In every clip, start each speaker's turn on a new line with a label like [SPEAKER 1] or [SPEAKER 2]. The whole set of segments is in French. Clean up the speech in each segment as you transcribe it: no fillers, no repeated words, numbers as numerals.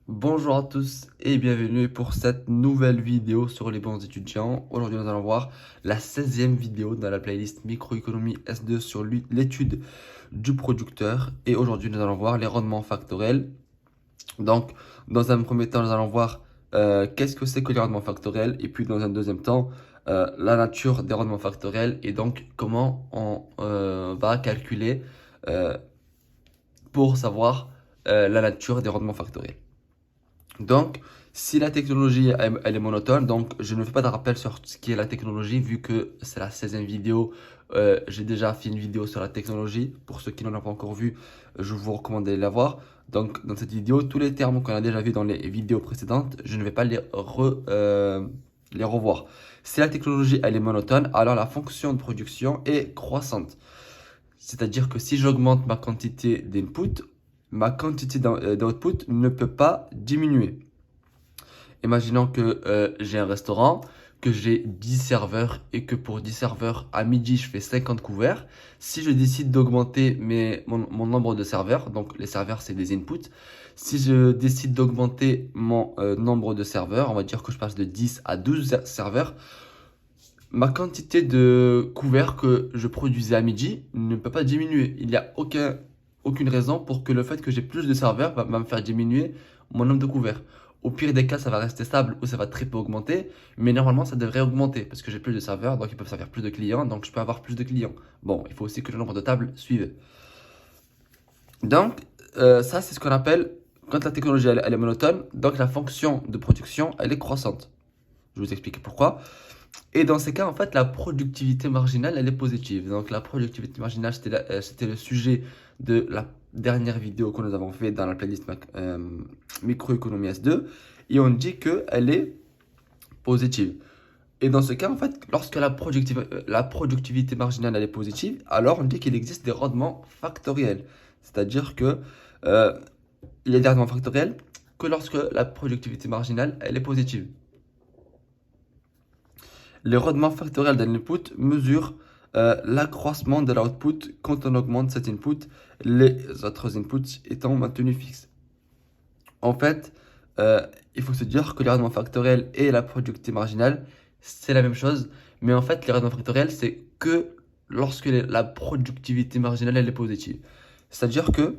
[SPEAKER 1] Bonjour à tous et bienvenue pour cette nouvelle vidéo sur les bons étudiants. Aujourd'hui, nous allons voir la 16e vidéo dans la playlist Microéconomie S2 sur l'étude du producteur. Et aujourd'hui, nous allons voir les rendements factoriels. Donc, dans un premier temps, nous allons voir qu'est-ce que c'est que les rendements factoriels. Et puis, dans un deuxième temps, la nature des rendements factoriels et donc comment on va calculer euh, pour savoir la nature des rendements factoriels. Donc, si la technologie elle est monotone, donc je ne fais pas de rappel sur ce qui est la technologie vu que c'est la 16e vidéo. J'ai déjà fait une vidéo sur la technologie. Pour ceux qui n'en ont pas encore vu, je vous recommande d'aller la voir. Donc, dans cette vidéo, tous les termes qu'on a déjà vus dans les vidéos précédentes, je ne vais pas les revoir. Si la technologie elle est monotone, alors la fonction de production est croissante. C'est-à-dire que si j'augmente ma quantité d'input, ma quantité d'output ne peut pas diminuer. Imaginons que j'ai un restaurant, que j'ai 10 serveurs et que pour 10 serveurs à midi je fais 50 couverts. Si je décide d'augmenter mon nombre de serveurs, donc les serveurs c'est des inputs, si je décide d'augmenter mon nombre de serveurs, on va dire que je passe de 10 à 12 serveurs, ma quantité de couverts que je produisais à midi ne peut pas diminuer. Il n'y a aucune raison pour que le fait que j'ai plus de serveurs va me faire diminuer mon nombre de couverts. Au pire des cas, ça va rester stable ou ça va très peu augmenter, mais normalement, ça devrait augmenter parce que j'ai plus de serveurs, donc ils peuvent servir plus de clients, donc je peux avoir plus de clients. Bon, il faut aussi que le nombre de tables suive. Donc, ça, c'est ce qu'on appelle, quand la technologie elle est monotone, donc la fonction de production, elle est croissante. Je vais vous expliquer pourquoi. Et dans ces cas, en fait, la productivité marginale, elle est positive. Donc, la productivité marginale, c'était le sujet de la dernière vidéo que nous avons fait dans la playlist Microéconomie S2. Et on dit qu'elle est positive. Et dans ce cas, en fait, lorsque la productivité marginale, elle est positive, alors on dit qu'il existe des rendements factoriels. C'est-à-dire que il y a des rendements factoriels que lorsque la productivité marginale, elle est positive. Les rendements factoriels d'un input mesurent l'accroissement de l'output quand on augmente cet input, les autres inputs étant maintenus fixes. En fait, euh, il faut se dire que les rendements factoriels et la productivité marginale, c'est la même chose. Mais en fait, les rendements factoriels, c'est que lorsque la productivité marginale elle est positive. C'est-à-dire que,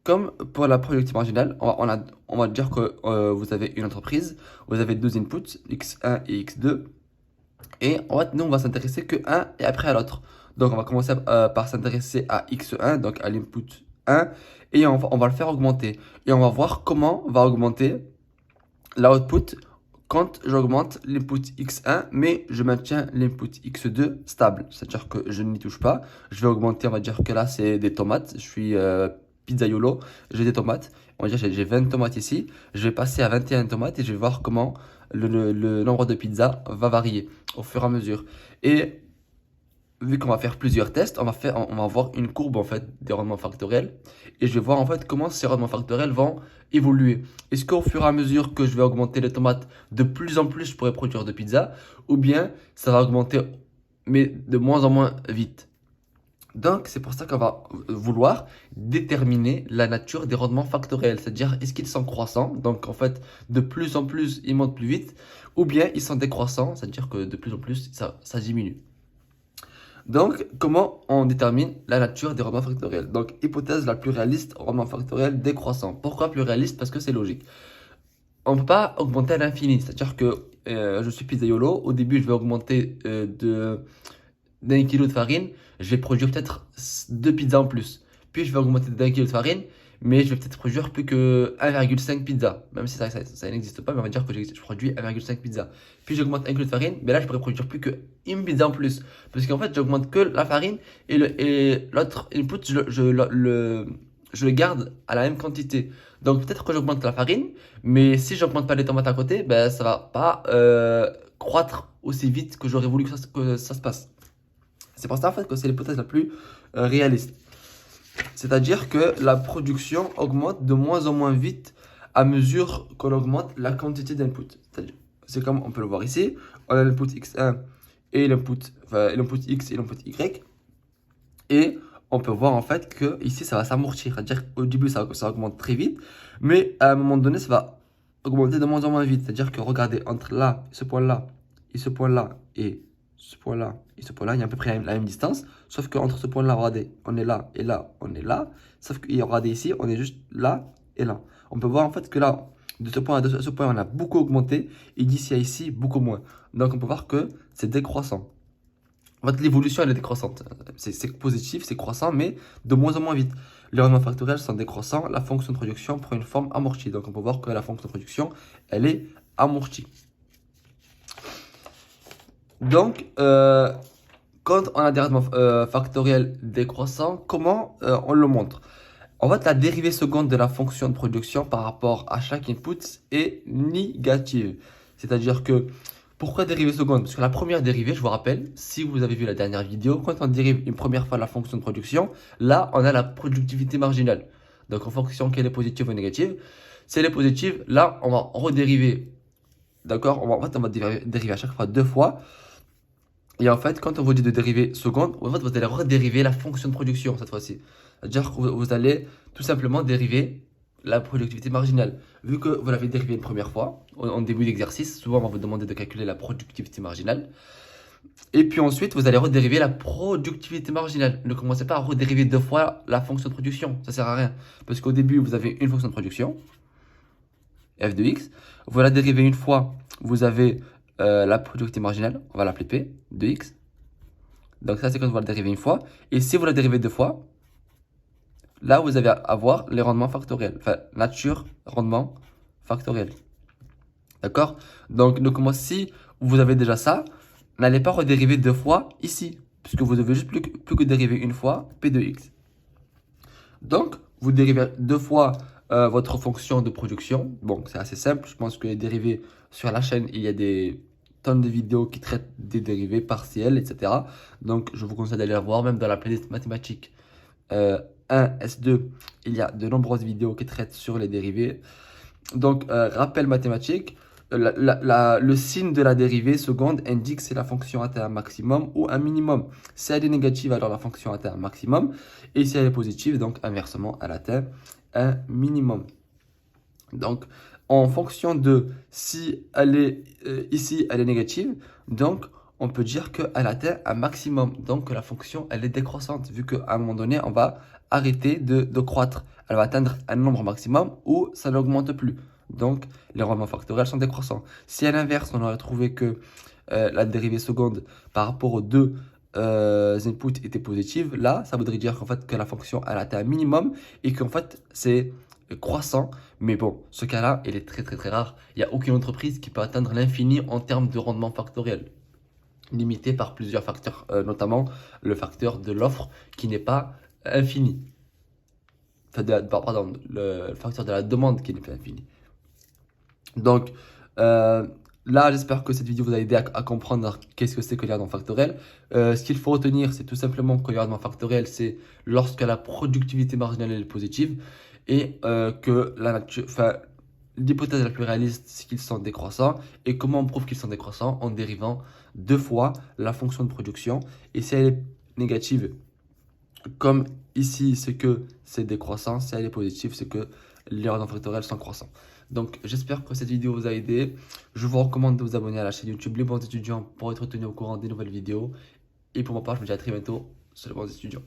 [SPEAKER 1] comme pour la productivité marginale, on va dire que vous avez une entreprise, vous avez deux inputs, x1 et x2. Et en fait, nous, on va s'intéresser que un et après à l'autre. Donc, on va commencer par s'intéresser à x1, donc à l'input 1, et on va le faire augmenter. Et on va voir comment va augmenter l'output quand j'augmente l'input x1, mais je maintiens l'input x2 stable. C'est-à-dire que je n'y touche pas. Je vais augmenter, on va dire que là, c'est des tomates. Je suis pizzaiolo, j'ai des tomates. On va dire que j'ai 20 tomates ici. Je vais passer à 21 tomates et je vais voir comment le nombre de pizzas va varier au fur et à mesure. Et vu qu'on va faire plusieurs tests, on va voir une courbe en fait des rendements factoriels et je vais voir en fait comment ces rendements factoriels vont évoluer. Est-ce qu'au fur et à mesure que je vais augmenter les tomates, de plus en plus je pourrai produire de pizza ou bien ça va augmenter mais de moins en moins vite. Donc c'est pour ça qu'on va vouloir déterminer la nature des rendements factoriels, c'est-à-dire est-ce qu'ils sont croissants, donc en fait de plus en plus ils montent plus vite, ou bien ils sont décroissants, c'est-à-dire que de plus en plus ça diminue. Donc, comment on détermine la nature des rendements factoriels? Donc, hypothèse la plus réaliste, rendement factoriel décroissant. Pourquoi plus réaliste? Parce que c'est logique. On ne peut pas augmenter à l'infini. C'est-à-dire que je suis pizzaiolo. Au début, je vais augmenter d'un kilo de farine. Je vais produire peut-être deux pizzas en plus. Puis, je vais augmenter d'un kilo de farine. Mais je vais peut-être produire plus que 1,5 pizza. Même si ça n'existe pas, mais on va dire que je produis 1,5 pizza. Puis j'augmente un kilo de farine, mais là je pourrais produire plus que une pizza en plus. Parce qu'en fait, j'augmente que la farine et l'autre input, je le garde à la même quantité. Donc peut-être que j'augmente la farine, mais si j'augmente pas les tomates à côté, ben ça va pas croître aussi vite que j'aurais voulu que ça se passe. C'est pour ça en fait que c'est l'hypothèse la plus réaliste. C'est-à-dire que la production augmente de moins en moins vite à mesure qu'on augmente la quantité d'input. C'est comme on peut le voir ici, on a l'input x1 et l'input x et l'input y. Et on peut voir en fait que ici ça va s'amortir. C'est-à-dire qu'au début ça augmente très vite, mais à un moment donné ça va augmenter de moins en moins vite. C'est-à-dire que regardez, entre là, ce point-là, et ce point-là, et ce point-là, et ce point-là, il y a à peu près la même distance. Sauf qu'entre ce point-là, regardez, on est là, et là, on est là. Sauf que, regardez ici, on est juste là et là. On peut voir en fait que là, de ce point à ce point, on a beaucoup augmenté, et d'ici à ici, beaucoup moins. Donc on peut voir que c'est décroissant. En fait, l'évolution, elle est décroissante. C'est positif, c'est croissant, mais de moins en moins vite. Les rendements factoriels sont décroissants. La fonction de production prend une forme amortie. Donc, on peut voir que la fonction de production, elle est amortie. Donc, quand on a des rendements factoriels décroissants, comment on le montre? En fait, la dérivée seconde de la fonction de production par rapport à chaque input est négative. C'est-à-dire que, pourquoi dérivée seconde? Parce que la première dérivée, je vous rappelle, si vous avez vu la dernière vidéo, quand on dérive une première fois la fonction de production, là, on a la productivité marginale. Donc, en fonction qu'elle est positive ou négative, si elle est positive, là, on va redériver. D'accord? En fait, on va dériver à chaque fois 2 fois. Et en fait, quand on vous dit de dériver seconde, en fait, vous allez redériver la fonction de production cette fois-ci. C'est-à-dire que vous allez tout simplement dériver la productivité marginale. Vu que vous l'avez dérivé une première fois, en début d'exercice, souvent on va vous demander de calculer la productivité marginale. Et puis ensuite, vous allez redériver la productivité marginale. Ne commencez pas à redériver 2 fois la fonction de production, ça sert à rien. Parce qu'au début, vous avez une fonction de production, f de x. Vous la dérivez une fois, vous avez la productivité marginale, on va l'appeler P de x. Donc ça, c'est quand vous la dérivez une fois. Et si vous la dérivez 2 fois, là, vous allez avoir les rendements factoriels. Enfin, nature, rendement factoriel. D'accord? Donc, si vous avez déjà ça, n'allez pas redériver 2 fois ici. Puisque vous devez juste plus que dériver une fois P de x. Donc, vous dérivez 2 fois votre fonction de production. Bon, c'est assez simple. Je pense que les dérivés sur la chaîne, il y a des tonnes de vidéos qui traitent des dérivés partiels, etc. Donc, je vous conseille d'aller voir, même dans la playlist mathématique 1, S2, il y a de nombreuses vidéos qui traitent sur les dérivés. Donc, rappel mathématique, le signe de la dérivée seconde indique si la fonction atteint un maximum ou un minimum. Si elle est négative, alors la fonction atteint un maximum. Et si elle est positive, donc inversement, elle atteint un minimum. Donc, en fonction de si elle est ici, elle est négative, donc on peut dire qu'elle atteint un maximum. Donc, la fonction, elle est décroissante, vu qu'à un moment donné, on va arrêter de croître. Elle va atteindre un nombre maximum ou ça n'augmente plus. Donc, les rendements factoriels sont décroissants. Si à l'inverse, on aurait trouvé que la dérivée seconde par rapport aux deux inputs était positive, là, ça voudrait dire qu'en fait, que la fonction, elle atteint un minimum et qu'en fait, c'est croissant. Mais bon, ce cas-là, il est très très très rare. Il n'y a aucune entreprise qui peut atteindre l'infini en termes de rendement factoriel, limité par plusieurs facteurs, notamment le facteur de l'offre qui n'est pas infini. Enfin, pardon, le facteur de la demande qui n'est pas infini. Donc, là, j'espère que cette vidéo vous a aidé à comprendre qu'est-ce que c'est que les rendements factoriels. Ce qu'il faut retenir, c'est tout simplement que les rendements factoriels, c'est lorsque la productivité marginale est positive et que l'hypothèse la plus réaliste, c'est qu'ils sont décroissants. Et comment on prouve qu'ils sont décroissants? En dérivant 2 fois la fonction de production. Et si elle est négative, comme ici, c'est que c'est décroissant. Si elle est positive, c'est que les rendements factoriels sont croissants. Donc, j'espère que cette vidéo vous a aidé. Je vous recommande de vous abonner à la chaîne YouTube Les Bons Étudiants pour être tenu au courant des nouvelles vidéos. Et pour ma part, je vous dis à très bientôt sur Les Bons Étudiants.